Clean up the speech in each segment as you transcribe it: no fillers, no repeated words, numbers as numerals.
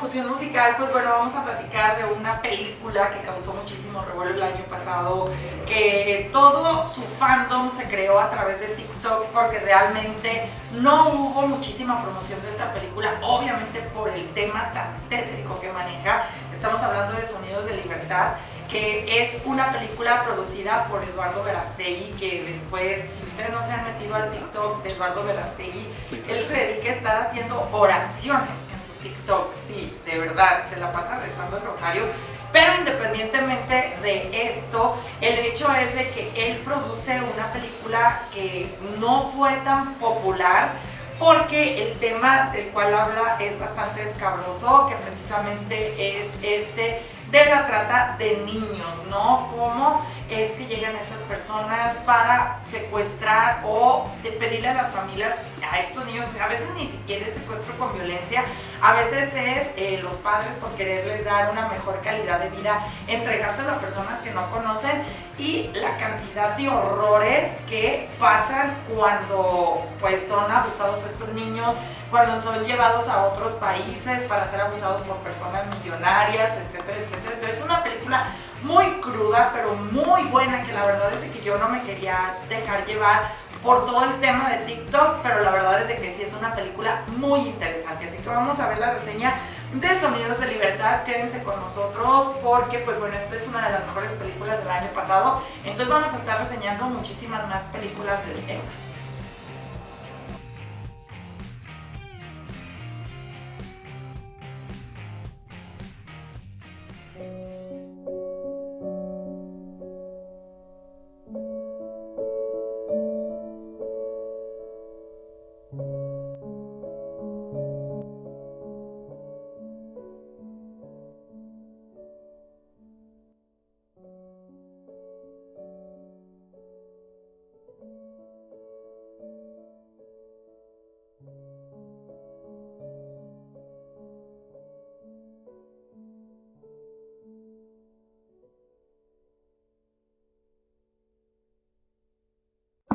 Fusión Musical, pues bueno, vamos a platicar de una película que causó muchísimo revuelo el año pasado, que todo su fandom se creó a través de TikTok porque realmente no hubo muchísima promoción de esta película, obviamente por el tema tan tétrico que maneja. Estamos hablando de Sonidos de Libertad, que es una película producida por Eduardo Verástegui, que después, si ustedes no se han metido al TikTok de Eduardo Verástegui, él se dedica a estar haciendo oraciones en su TikTok, sí, de verdad, se la pasa rezando el rosario. Pero independientemente de esto, el hecho es de que él produce una película que no fue tan popular, porque el tema del cual habla es bastante escabroso, que precisamente es de la trata de niños, ¿no? Cómo es que llegan estas personas para secuestrar o de pedirle a las familias a estos niños. A veces ni siquiera es secuestro con violencia, a veces es los padres por quererles dar una mejor calidad de vida, entregárselo a personas que no conocen, y la cantidad de horrores que pasan cuando pues son abusados estos niños, cuando son llevados a otros países para ser abusados por personas millonarias, etcétera, etcétera. Entonces es una película muy cruda, pero muy buena, que la verdad es que yo no me quería dejar llevar por todo el tema de TikTok, pero la verdad es que sí es una película muy interesante. Así que vamos a ver la reseña de Sonidos de Libertad. Quédense con nosotros porque, pues bueno, esta es una de las mejores películas del año pasado. Entonces vamos a estar reseñando muchísimas más películas del tema.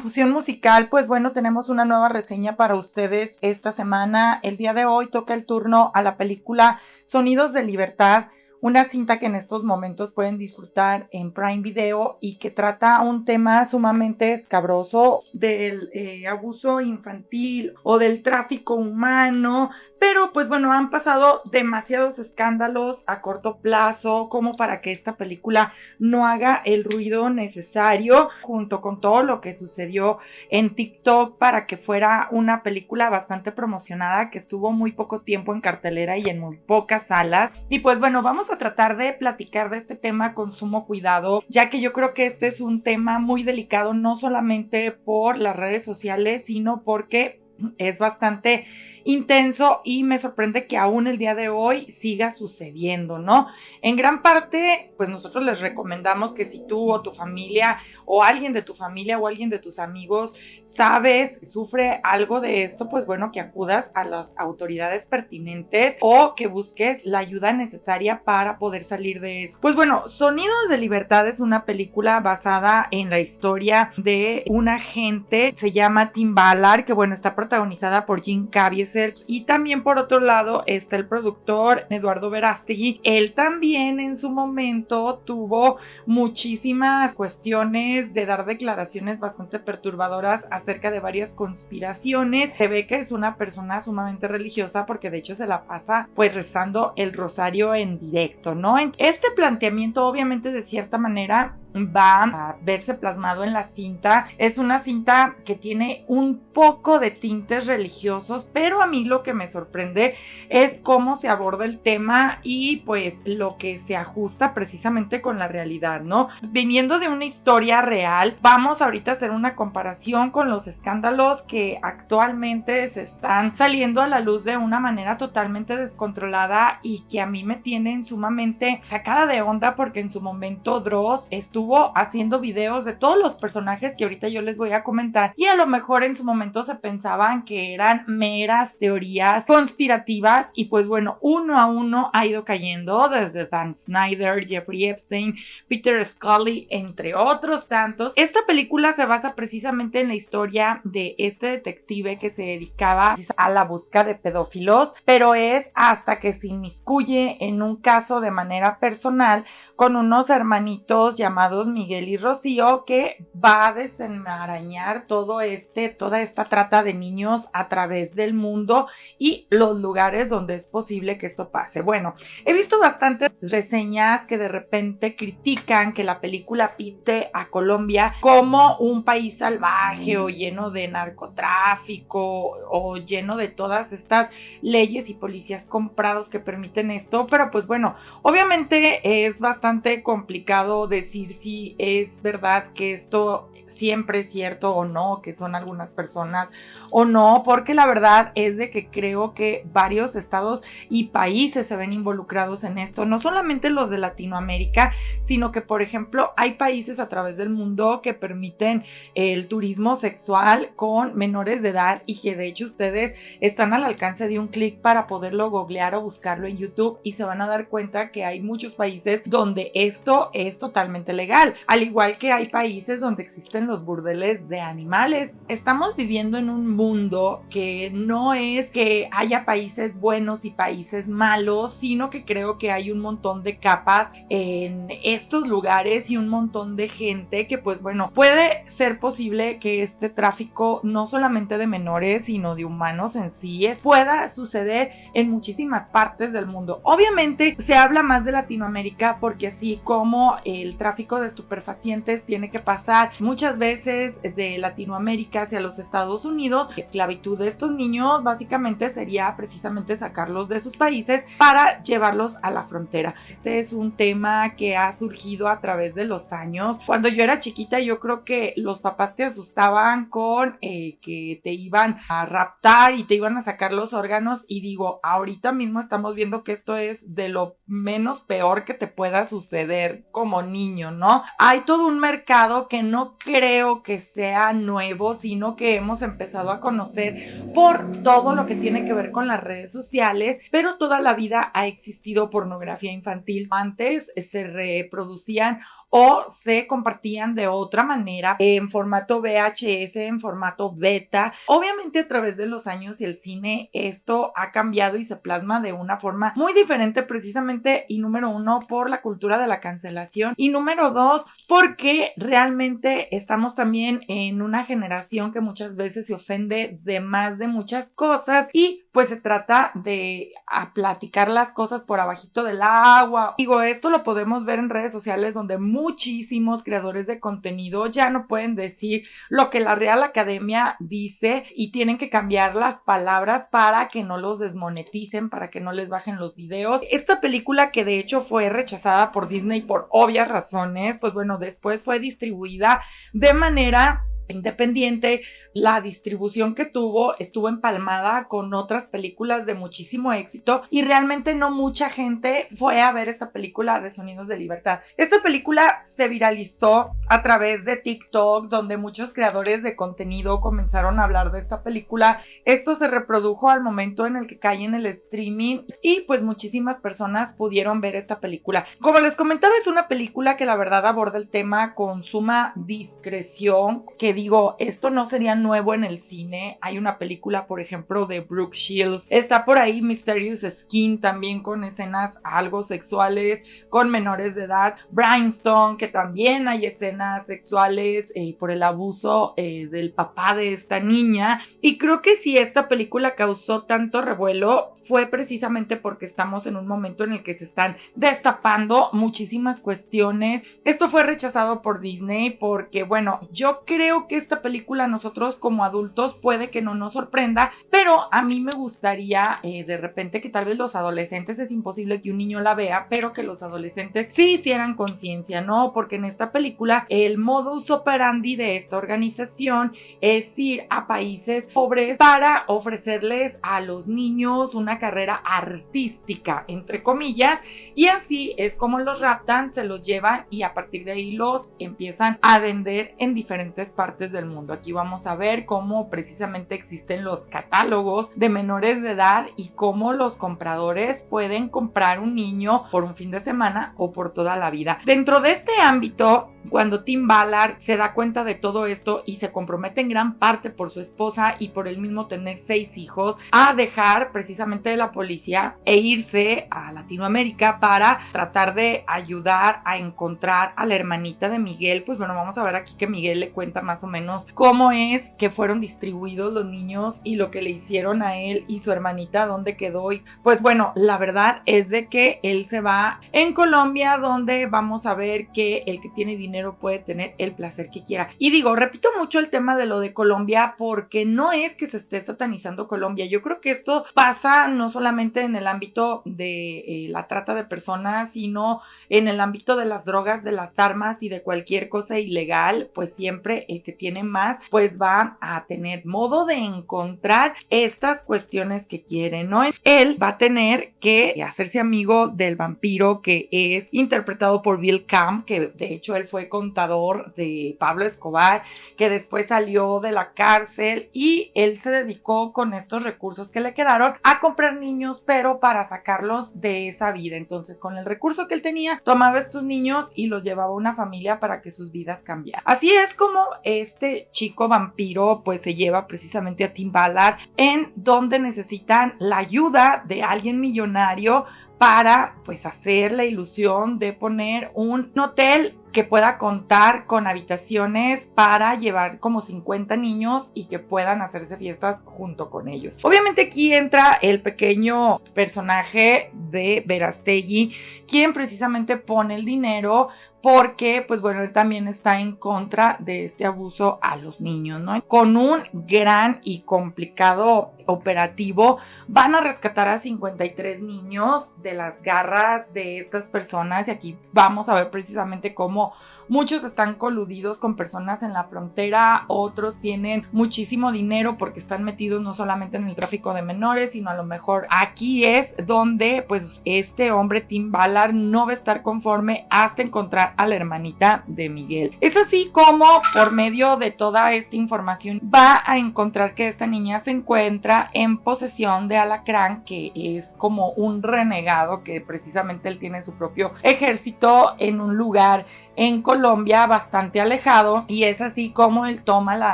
Fusión Musical, pues bueno, tenemos una nueva reseña para ustedes esta semana. El día de hoy toca el turno a la película Sonidos de Libertad, una cinta que en estos momentos pueden disfrutar en Prime Video y que trata un tema sumamente escabroso del abuso infantil o del tráfico humano. Pero pues bueno, han pasado demasiados escándalos a corto plazo como para que esta película no haga el ruido necesario, junto con todo lo que sucedió en TikTok, para que fuera una película bastante promocionada, que estuvo muy poco tiempo en cartelera y en muy pocas salas. Y pues bueno, vamos a tratar de platicar de este tema con sumo cuidado, ya que yo creo que este es un tema muy delicado, no solamente por las redes sociales, sino porque es bastante intenso y me sorprende que aún el día de hoy siga sucediendo, ¿no? En gran parte, pues nosotros les recomendamos que si tú o tu familia o alguien de tu familia o alguien de tus amigos sabes, sufre algo de esto, pues bueno, que acudas a las autoridades pertinentes o que busques la ayuda necesaria para poder salir de eso. Pues bueno, Sonidos de Libertad es una película basada en la historia de un agente, se llama Tim Ballard, que bueno, está protagonizada por Jim Caviezel, y también por otro lado está el productor Eduardo Verástegui. Él también en su momento tuvo muchísimas cuestiones de dar declaraciones bastante perturbadoras acerca de varias conspiraciones. Se ve que es una persona sumamente religiosa porque de hecho se la pasa pues rezando el rosario en directo, ¿no? Este planteamiento obviamente de cierta manera va a verse plasmado en la cinta. Es una cinta que tiene un poco de tintes religiosos, pero a mí lo que me sorprende es cómo se aborda el tema y pues lo que se ajusta precisamente con la realidad, ¿no? Viniendo de una historia real, vamos ahorita a hacer una comparación con los escándalos que actualmente se están saliendo a la luz de una manera totalmente descontrolada y que a mí me tienen sumamente sacada de onda, porque en su momento Dross estuvo estuvo haciendo videos de todos los personajes que ahorita yo les voy a comentar, y a lo mejor en su momento se pensaban que eran meras teorías conspirativas, y pues bueno, uno a uno ha ido cayendo, desde Dan Snyder, Jeffrey Epstein, Peter Scully, entre otros tantos. Esta película se basa precisamente en la historia de este detective que se dedicaba a la búsqueda de pedófilos, pero es hasta que se inmiscuye en un caso de manera personal con unos hermanitos llamados Miguel y Rocío, que va a desenmarañar toda esta trata de niños a través del mundo y los lugares donde es posible que esto pase. Bueno, he visto bastantes reseñas que de repente critican que la película pinte a Colombia como un país salvaje o lleno de narcotráfico o lleno de todas estas leyes y policías comprados que permiten esto, pero pues bueno, obviamente es bastante complicado decir si es verdad que esto siempre es cierto o no, que son algunas personas o no, porque la verdad es de que creo que varios estados y países se ven involucrados en esto, no solamente los de Latinoamérica, sino que por ejemplo hay países a través del mundo que permiten el turismo sexual con menores de edad, y que de hecho ustedes están al alcance de un clic para poderlo googlear o buscarlo en YouTube, y se van a dar cuenta que hay muchos países donde esto es totalmente legal, al igual que hay países donde existen los burdeles de animales. Estamos viviendo en un mundo que no es que haya países buenos y países malos, sino que creo que hay un montón de capas en estos lugares y un montón de gente que pues bueno, puede ser posible que este tráfico no solamente de menores sino de humanos en sí pueda suceder en muchísimas partes del mundo. Obviamente se habla más de Latinoamérica porque así como el tráfico de estupefacientes tiene que pasar muchas veces de Latinoamérica hacia los Estados Unidos, la esclavitud de estos niños básicamente sería precisamente sacarlos de sus países para llevarlos a la frontera. Este es un tema que ha surgido a través de los años. Cuando yo era chiquita yo creo que los papás te asustaban con que te iban a raptar y te iban a sacar los órganos, y digo, ahorita mismo estamos viendo que esto es de lo menos peor que te pueda suceder como niño, ¿no? Hay todo un mercado que no creo que sea nuevo, sino que hemos empezado a conocer por todo lo que tiene que ver con las redes sociales, pero toda la vida ha existido pornografía infantil. Antes se reproducían o se compartían de otra manera en formato VHS, en formato beta. Obviamente a través de los años y el cine esto ha cambiado y se plasma de una forma muy diferente, precisamente, y número uno, por la cultura de la cancelación, y número dos, porque realmente estamos también en una generación que muchas veces se ofende de más de muchas cosas, y pues se trata de platicar las cosas por abajito del agua. Digo, esto lo podemos ver en redes sociales donde muchísimos creadores de contenido ya no pueden decir lo que la Real Academia dice y tienen que cambiar las palabras para que no los desmoneticen, para que no les bajen los videos. Esta película, que de hecho fue rechazada por Disney por obvias razones, pues bueno, después fue distribuida de manera independiente. La distribución que tuvo estuvo empalmada con otras películas de muchísimo éxito, y realmente no mucha gente fue a ver esta película de Sonidos de Libertad. Esta película se viralizó a través de TikTok, donde muchos creadores de contenido comenzaron a hablar de esta película. Esto se reprodujo al momento en el que cae en el streaming, y pues muchísimas personas pudieron ver esta película. Como les comentaba, es una película que la verdad aborda el tema con suma discreción, que digo, esto no sería nuevo en el cine. Hay una película, por ejemplo, de Brooke Shields, está por ahí Mysterious Skin, también con escenas algo sexuales con menores de edad. Brimstone, que también hay escenas sexuales por el abuso del papá de esta niña, y creo que si esta película causó tanto revuelo fue precisamente porque estamos en un momento en el que se están destapando muchísimas cuestiones. Esto fue rechazado por Disney porque, bueno, yo creo que esta película nosotros nosotros como adultos puede que no nos sorprenda, pero a mí me gustaría de repente que tal vez los adolescentes, es imposible que un niño la vea, pero que los adolescentes sí hicieran conciencia, ¿no? Porque en esta película el modus operandi de esta organización es ir a países pobres para ofrecerles a los niños una carrera artística, entre comillas, y así es como los raptan, se los llevan y a partir de ahí los empiezan a vender en diferentes partes del mundo. Aquí vamos a ver cómo precisamente existen los catálogos de menores de edad y cómo los compradores pueden comprar un niño por un fin de semana o por toda la vida. Dentro de este ámbito, cuando Tim Ballard se da cuenta de todo esto y se compromete en gran parte por su esposa y por él mismo tener 6 hijos, a dejar precisamente de la policía e irse a Latinoamérica para tratar de ayudar a encontrar a la hermanita de Miguel, pues bueno, vamos a ver aquí que Miguel le cuenta más o menos cómo es que fueron distribuidos los niños y lo que le hicieron a él y su hermanita, dónde quedó. Y pues bueno, la verdad es de que él se va en Colombia, donde vamos a ver que el que tiene dinero puede tener el placer que quiera. Y digo, repito mucho el tema de lo de Colombia porque no es que se esté satanizando Colombia. Yo creo que esto pasa no solamente en el ámbito de la trata de personas, sino en el ámbito de las drogas, de las armas y de cualquier cosa ilegal. Pues siempre el que tiene más pues va a tener modo de encontrar estas cuestiones que quiere, ¿no? Él va a tener que hacerse amigo del vampiro que es interpretado por Bill Camp, que de hecho él fue contador de Pablo Escobar, que después salió de la cárcel y él se dedicó con estos recursos que le quedaron a comprar niños, pero para sacarlos de esa vida. Entonces, con el recurso que él tenía, tomaba a estos niños y los llevaba a una familia para que sus vidas cambiaran. Así es como este chico vampiro pues se lleva precisamente a Tim Ballard en donde necesitan la ayuda de alguien millonario para pues hacer la ilusión de poner un hotel que pueda contar con habitaciones para llevar como 50 niños y que puedan hacerse fiestas junto con ellos. Obviamente aquí entra el pequeño personaje de Verástegui, quien precisamente pone el dinero porque, pues bueno, él también está en contra de este abuso a los niños, ¿no? Con un gran y complicado operativo, van a rescatar a 53 niños de las garras de estas personas y aquí vamos a ver precisamente cómo muchos están coludidos con personas en la frontera, otros tienen muchísimo dinero porque están metidos no solamente en el tráfico de menores, sino a lo mejor aquí es donde pues este hombre Tim Ballard no va a estar conforme hasta encontrar a la hermanita de Miguel. Es así como por medio de toda esta información va a encontrar que esta niña se encuentra en posesión de Alacrán, que es como un renegado que precisamente él tiene su propio ejército en un lugar en Colombia bastante alejado, y es así como él toma la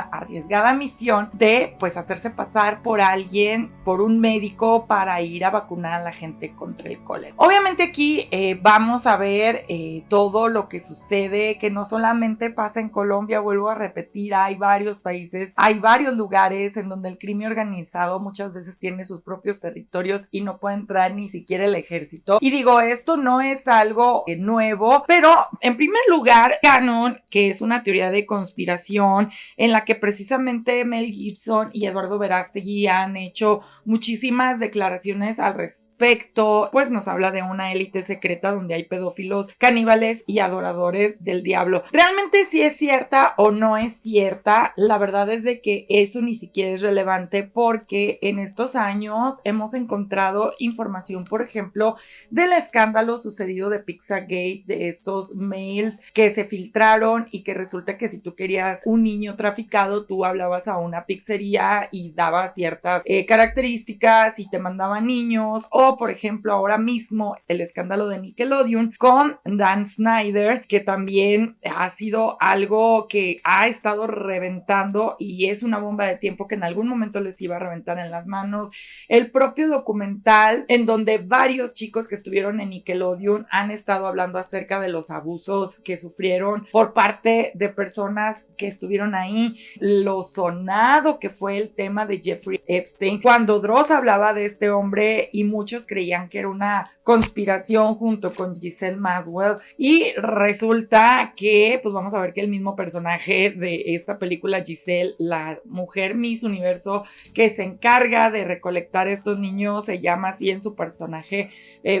arriesgada misión de pues hacerse pasar por alguien, por un médico, para ir a vacunar a la gente contra el cólera. Obviamente aquí vamos a ver todo lo que sucede, que no solamente pasa en Colombia, vuelvo a repetir, hay varios países, hay varios lugares en donde el crimen organizado muchas veces tiene sus propios territorios y no puede entrar ni siquiera el ejército. Y digo, esto no es algo nuevo, pero en primer lugar, Canon, que es una teoría de conspiración en la que precisamente Mel Gibson y Eduardo Verástegui han hecho muchísimas declaraciones al respecto, pues nos habla de una élite secreta donde hay pedófilos, caníbales y adoradores del diablo. Realmente si es cierta o no es cierta, la verdad es de que eso ni siquiera es relevante porque en estos años hemos encontrado información, por ejemplo, del escándalo sucedido de Pizzagate, de estos mails que se filtraron y que resulta que si tú querías un niño traficado, tú hablabas a una pizzería y dabas ciertas características y te mandaban niños. O por ejemplo ahora mismo el escándalo de Nickelodeon con Dan Snyder, que también ha sido algo que ha estado reventando y es una bomba de tiempo que en algún momento les iba a reventar en las manos. El propio documental en donde varios chicos que estuvieron en Nickelodeon han estado hablando acerca de los abusos que sufrieron por parte de personas que estuvieron ahí, lo sonado que fue el tema de Jeffrey Epstein, cuando Dross hablaba de este hombre y muchos creían que era una conspiración junto con Ghislaine Maxwell, y resulta que pues vamos a ver que el mismo personaje de esta película, Giselle, la mujer Miss Universo que se encarga de recolectar estos niños, se llama así en su personaje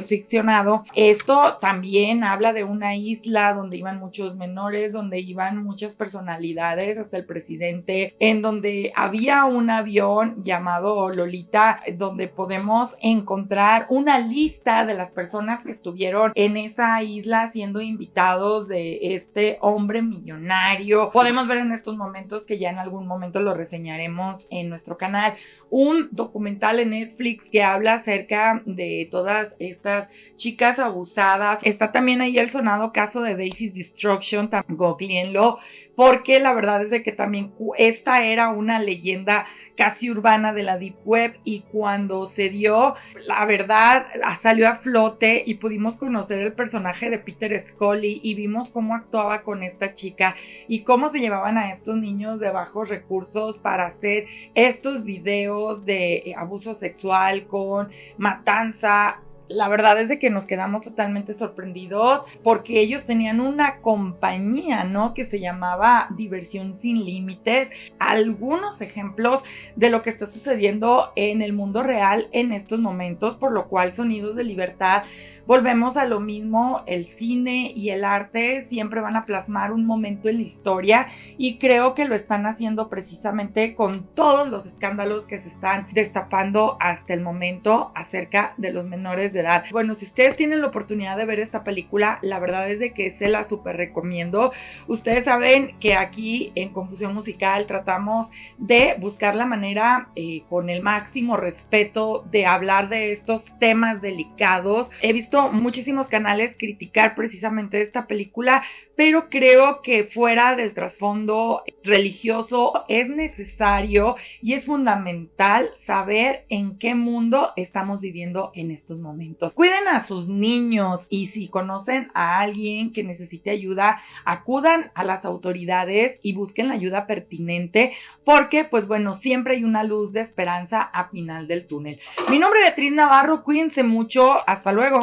ficcionado. Esto también habla de una isla donde iban muchos menores, donde iban muchas personalidades, hasta el presidente, en donde había un avión llamado Lolita, donde podemos encontrar una lista de las personas que estuvieron en esa isla siendo invitados de este hombre millonario. Podemos ver en estos momentos, que ya en algún momento lo reseñaremos en nuestro canal, un documental en Netflix que habla acerca de todas estas chicas abusadas. Está también ahí el sonado caso de Daisy's Destruction, googleenlo, porque la verdad es de que también esta era una leyenda casi urbana de la Deep Web, y cuando se dio, la verdad salió a flote y pudimos conocer el personaje de Peter Scully y vimos cómo actuaba con esta chica y cómo se llevaban a estos niños de bajos recursos para hacer estos videos de abuso sexual con matanza. La verdad es de que nos quedamos totalmente sorprendidos porque ellos tenían una compañía, ¿no?, que se llamaba Diversión Sin Límites. Algunos ejemplos de lo que está sucediendo en el mundo real en estos momentos, por lo cual Sonidos de Libertad, volvemos a lo mismo, el cine y el arte siempre van a plasmar un momento en la historia, y creo que lo están haciendo precisamente con todos los escándalos que se están destapando hasta el momento acerca de los menores de edad. Bueno, si ustedes tienen la oportunidad de ver esta película, la verdad es de que se la súper recomiendo. Ustedes saben que aquí en Confusión Musical tratamos de buscar la manera con el máximo respeto de hablar de estos temas delicados. He visto muchísimos canales criticar precisamente esta película, pero creo que fuera del trasfondo religioso es necesario y es fundamental saber en qué mundo estamos viviendo en estos momentos. Cuiden a sus niños, y si conocen a alguien que necesite ayuda, acudan a las autoridades y busquen la ayuda pertinente, porque pues bueno, siempre hay una luz de esperanza a final del túnel. Mi nombre es Beatriz Navarro, cuídense mucho, hasta luego.